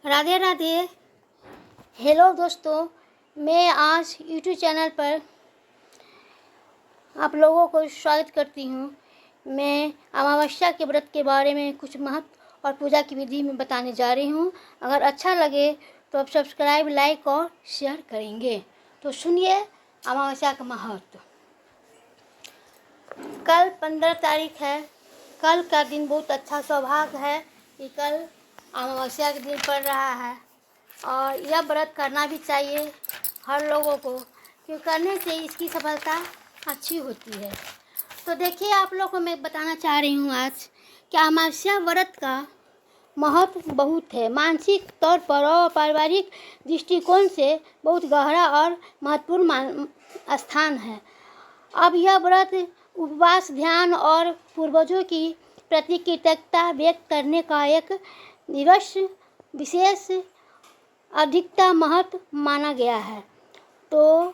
Radhe Radhe. Hello दोस्तों, मैं आज यूट्यूब चैनल पर आप लोगों को स्वागत करती हूँ। मैं अमावस्या के व्रत के बारे में कुछ महत्व और पूजा की विधि में बताने जा रही हूँ। अगर अच्छा लगे तो आप सब्सक्राइब, लाइक और शेयर करेंगे। तो सुनिए अमावस्या का महत्व। कल 15 तारीख है। कल का दिन बहुत अच्छा सौभाग्य है कि कल अमावस्या का दिन पड़ रहा है और यह व्रत करना भी चाहिए हर लोगों को, क्योंकि करने से इसकी सफलता अच्छी होती है। तो देखिए, आप लोगों को मैं बताना चाह रही हूँ आज कि अमावस्या व्रत का महत्व बहुत है। मानसिक तौर पर और पारिवारिक दृष्टिकोण से बहुत गहरा और महत्वपूर्ण स्थान है। अब यह व्रत उपवास, ध्यान और पूर्वजों की प्रति कृतज्ञता व्यक्त करने का एक दिवस विशेष अधिकता महत्व माना गया है। तो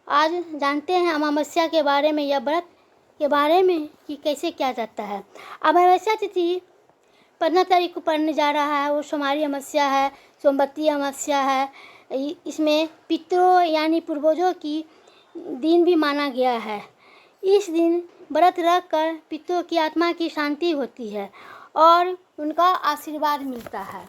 आज जानते हैं अमावस्या के बारे में, यह व्रत के बारे में कि कैसे किया जाता है। अमावस्या तिथि 15 तारीख को पड़ने जा रहा है। वो सोमवारी अमावस्या है, सोमवती अमावस्या है। इसमें पितरों यानी पूर्वजों की दिन भी माना गया है। इस दिन व्रत रख कर पितरों की आत्मा की शांति होती है और उनका आशीर्वाद मिलता है।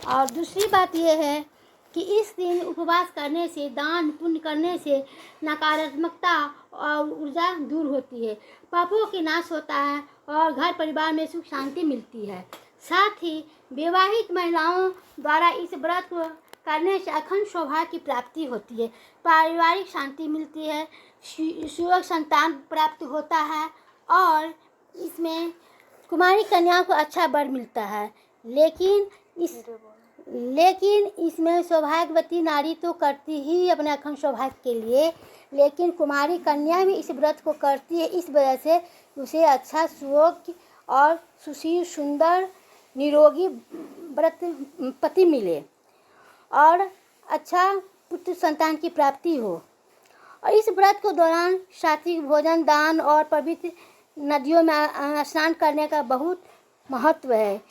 और दूसरी बात यह है कि इस दिन उपवास करने से, दान पुण्य करने से नकारात्मकता और ऊर्जा दूर होती है, पापों की नाश होता है और घर परिवार में सुख शांति मिलती है। साथ ही विवाहित महिलाओं द्वारा इस व्रत को करने से अखंड सौभाग्य की प्राप्ति होती है, पारिवारिक शांति मिलती है, सुयोग संतान प्राप्त होता है और इसमें कुमारी कन्याओं को अच्छा वर मिलता है। लेकिन इसमें सौभाग्यवती नारी तो करती ही अपने अखंड सौभाग्य के लिए, लेकिन कुमारी कन्या भी इस व्रत को करती है। इस वजह से उसे अच्छा सुयोग और सुशील, सुंदर, निरोगी व्रत पति मिले और अच्छा पुत्र संतान की प्राप्ति हो। और इस व्रत के दौरान सात्विक भोजन, दान और पवित्र नदियों में स्नान करने का बहुत महत्व है।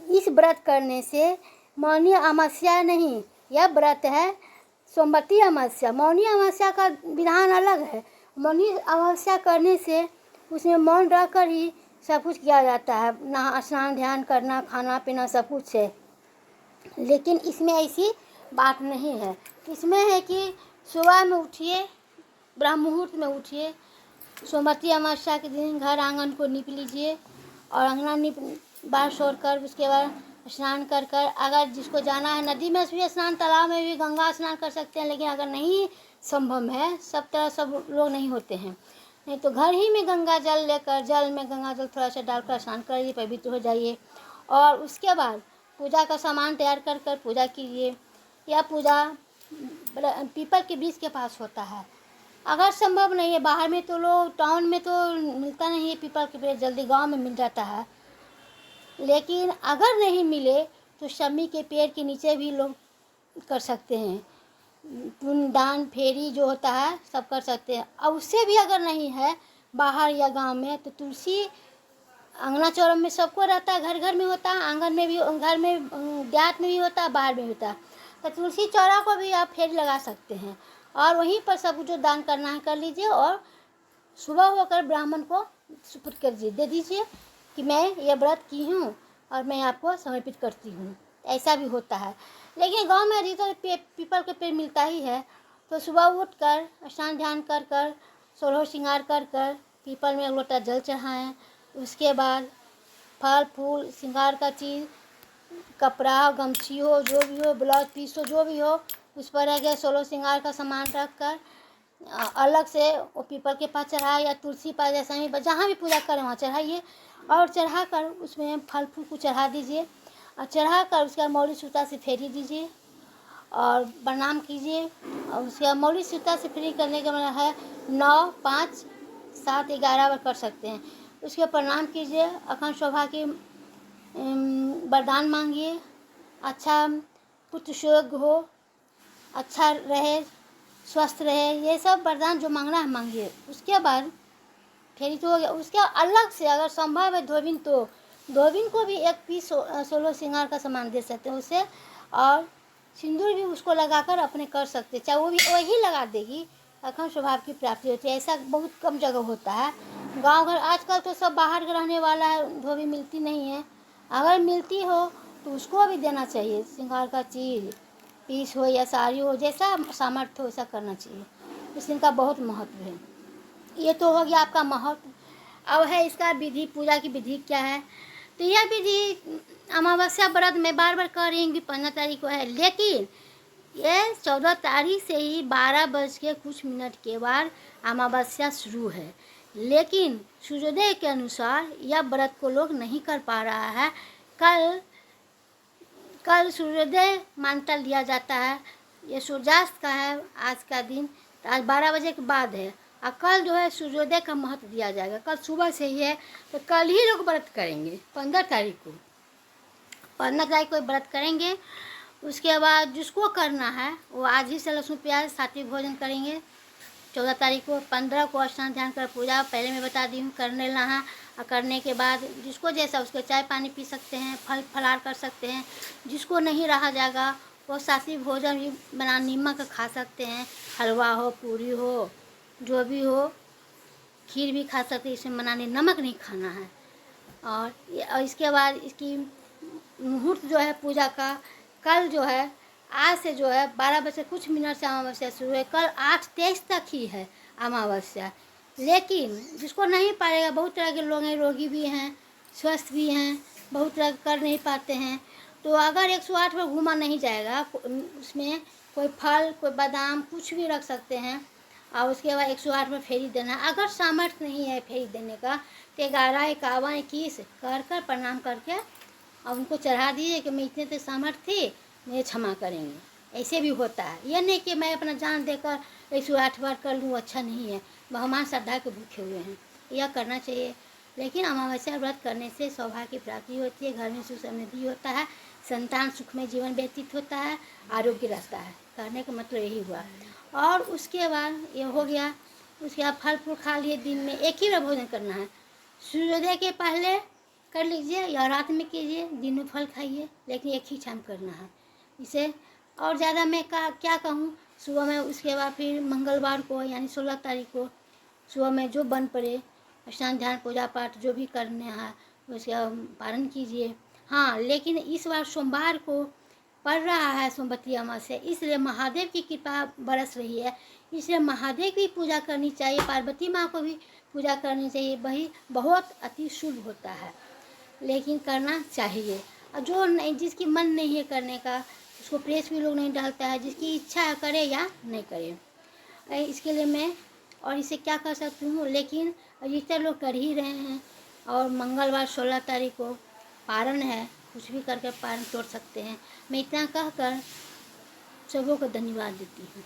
इस व्रत करने से मौनी अमावस्या नहीं, यह व्रत है सोमवती अमावस्या। मौनी अमावस्या का विधान अलग है। मौनी अमावस्या करने से उसमें मौन रहकर ही सब कुछ किया जाता है, नहा स्नान, ध्यान करना, खाना पीना सब कुछ है। लेकिन इसमें ऐसी बात नहीं है। इसमें है कि सुबह में उठिए, ब्रह्म मुहूर्त में उठिए, सोमवती अमावस्या के दिन घर आंगन को नीप लीजिए और अंगना बाहर छोड़कर उसके बाद स्नान कर अगर जिसको जाना है नदी में भी स्नान, तालाब में भी गंगा स्नान कर सकते हैं। लेकिन अगर नहीं संभव है, सब लोग नहीं होते हैं, नहीं तो घर ही में गंगा जल लेकर, जल में गंगा जल थोड़ा सा डालकर स्नान करिए, पवित्र हो जाइए और उसके बाद पूजा का सामान तैयार कर पूजा कीजिए। यह पूजा पीपल के वृक्ष के पास होता है। अगर संभव नहीं है, बाहर में तो लोग, टाउन में तो मिलता नहीं है पीपल के पेड़, जल्दी गांव में मिल जाता है। लेकिन अगर नहीं मिले तो शमी के पेड़ के नीचे भी लोग कर सकते हैं। पुण्य दान फेरी जो होता है सब कर सकते हैं। और उससे भी अगर नहीं है बाहर या गांव में, तो तुलसी अंगना चौरम में सबको रहता है, घर घर में होता है, आंगन में भी, घर में देहात में भी होता है, बाहर में होता है। तो तुलसी चौरा को भी आप फेरी लगा सकते हैं और वहीं पर सब जो दान करना है कर लीजिए और सुबह होकर ब्राह्मण को सुपुर्द कर दे दीजिए कि मैं ये व्रत की हूँ और मैं आपको समर्पित करती हूँ। ऐसा भी होता है। लेकिन गांव में अधिकतर पीपल के पेड़ मिलता ही है, तो सुबह उठकर स्नान ध्यान कर सोलह श्रृंगार कर पीपल में एक लोटा जल चढ़ाएँ। उसके बाद फल फूल श्रृंगार का चीज़, कपड़ा, गमछी हो, जो भी हो, ब्लाउज पीस हो, जो भी हो, उस पर रह गया 16 श्रृंगार का सामान रख कर अलग से वो पीपल के पास चढ़ाए या तुलसी पास, जैसा ही जहाँ भी पूजा करें वहाँ चढ़ाइए और चढ़ा कर उसमें फल फूल को चढ़ा दीजिए और चढ़ा कर उसके बाद मौली सूता से फेरी दीजिए और प्रणाम कीजिए। और उसके बाद मौली सूता से फेरी करने का मतलब है 9, 5, 7, 11 बार कर सकते हैं। उसके प्रणाम कीजिए, अखंड सौभाग्य वरदान मांगिए, अच्छा पुत्र सुयोग हो, अच्छा रहे, स्वस्थ रहे, ये सब वरदान जो मांगना है मांगिए। उसके बाद फेरी तो हो गया। उसके अलग से अगर संभव है धोबिन तो धोबिन को भी एक पीस सोलह श्रृंगार का सामान दे सकते हैं उसे, और सिंदूर भी उसको लगाकर अपने कर सकते, चाहे वो भी वही लगा देगी, अखंड स्वभाव की प्राप्ति होती है। ऐसा बहुत कम जगह होता है। गांव घर आजकल तो सब बाहर रहने वाला है, धोबी मिलती नहीं है। अगर मिलती हो तो उसको भी देना चाहिए, श्रृंगार का चीज़, पीस हो या साड़ी हो, जैसा सामर्थ्य हो वैसा करना चाहिए। इसका बहुत महत्व है। ये तो हो गया आपका महत्व। अब है इसका विधि, पूजा की विधि क्या है। तो यह विधि अमावस्या व्रत में बार बार कह रही हूँ कि 15 तारीख को है, लेकिन ये 14 तारीख से ही 12 बज के कुछ मिनट के बाद अमावस्या शुरू है। लेकिन सूर्योदय के अनुसार यह व्रत को लोग नहीं कर पा रहा है। कल सूर्योदय मान्यता लिया जाता है, ये सूर्यास्त का है आज का दिन, तो आज 12 बजे के बाद है, और कल जो है सूर्योदय का महत्व दिया जाएगा। कल सुबह से ही है, तो कल ही लोग व्रत करेंगे 15 तारीख को। 15 तारीख को व्रत करेंगे। उसके बाद जिसको करना है वो आज ही से लहसुन प्याज सात्विक भोजन करेंगे। 14 तारीख को, 15 को स्नान ध्यान कर पूजा पहले मैं बता दी हूँ करने लहा, और करने के बाद जिसको जैसा उसको चाय पानी पी सकते हैं, फल फलार कर सकते हैं। जिसको नहीं रहा जाएगा वो सात्विक भोजन भी बना नीमक खा सकते हैं, हलवा हो, पूरी हो, जो भी हो, खीर भी खा सकते हैं। इसमें बनाने नमक नहीं खाना है। और इसके बाद इसकी मुहूर्त जो है पूजा का, कल जो है आज से जो है 12 बजे कुछ मिनट से अमावस्या शुरू है। कल 8-23 तक ही है अमावस्या। लेकिन जिसको नहीं पाएगा, बहुत तरह के लोग हैं, रोगी भी हैं, स्वस्थ भी हैं, बहुत तरह कर नहीं पाते हैं। तो अगर 108 पर घूमा नहीं जाएगा, उसमें कोई फल, कोई बादाम, कुछ भी रख सकते हैं, और उसके बाद 108 पर फेरी देना। अगर सामर्थ्य नहीं है फेरी देने का तो 11, 51, 21 कर प्रणाम करके और उनको चढ़ा दीजिए कि मैं इतने तक सामर्थ्य थी, मुझे क्षमा करेंगे। ऐसे भी होता है। यह नहीं कि मैं अपना जान देकर 108 बार कर लूँ, अच्छा नहीं है। भगवान श्रद्धा के भूखे हुए हैं, यह करना चाहिए। लेकिन अमावस्या व्रत करने से सौभाग्य की प्राप्ति होती है, घर में सुख समृद्धि होता है, संतान सुखमय जीवन व्यतीत होता है, आरोग्य रहता है। कहने का मतलब यही हुआ। और उसके बाद ये हो गया, उसके बाद फल फूल खा लिए। दिन में एक ही बार भोजन करना है, सूर्योदय के पहले कर लीजिए या रात में कीजिए, दिन में फल खाइए, लेकिन एक ही टाइम करना है इसे। और ज़्यादा मैं क्या कहूँ, सुबह में उसके बाद फिर मंगलवार को यानी 16 तारीख को सुबह में जो बन पड़े, स्नान ध्यान पूजा पाठ जो भी करने है उसका पालन कीजिए। हाँ, लेकिन इस बार सोमवार को पड़ रहा है सोमवती अमावस्या, इसलिए महादेव की कृपा बरस रही है, इसलिए महादेव की पूजा करनी चाहिए, पार्वती माँ को भी पूजा करनी चाहिए। वही बहुत अति शुभ होता है, लेकिन करना चाहिए। और जो नहीं, जिसकी मन नहीं है करने का, उसको प्रेस भी लोग नहीं डालता है। जिसकी इच्छा है करे या नहीं करे, इसके लिए मैं और इसे क्या कर सकती हूँ। लेकिन अधिकतर लोग कर ही रहे हैं। और मंगलवार 16 तारीख को पारण है, कुछ भी करके पारण तोड़ सकते हैं। मैं इतना कहकर सबों को धन्यवाद देती हूँ।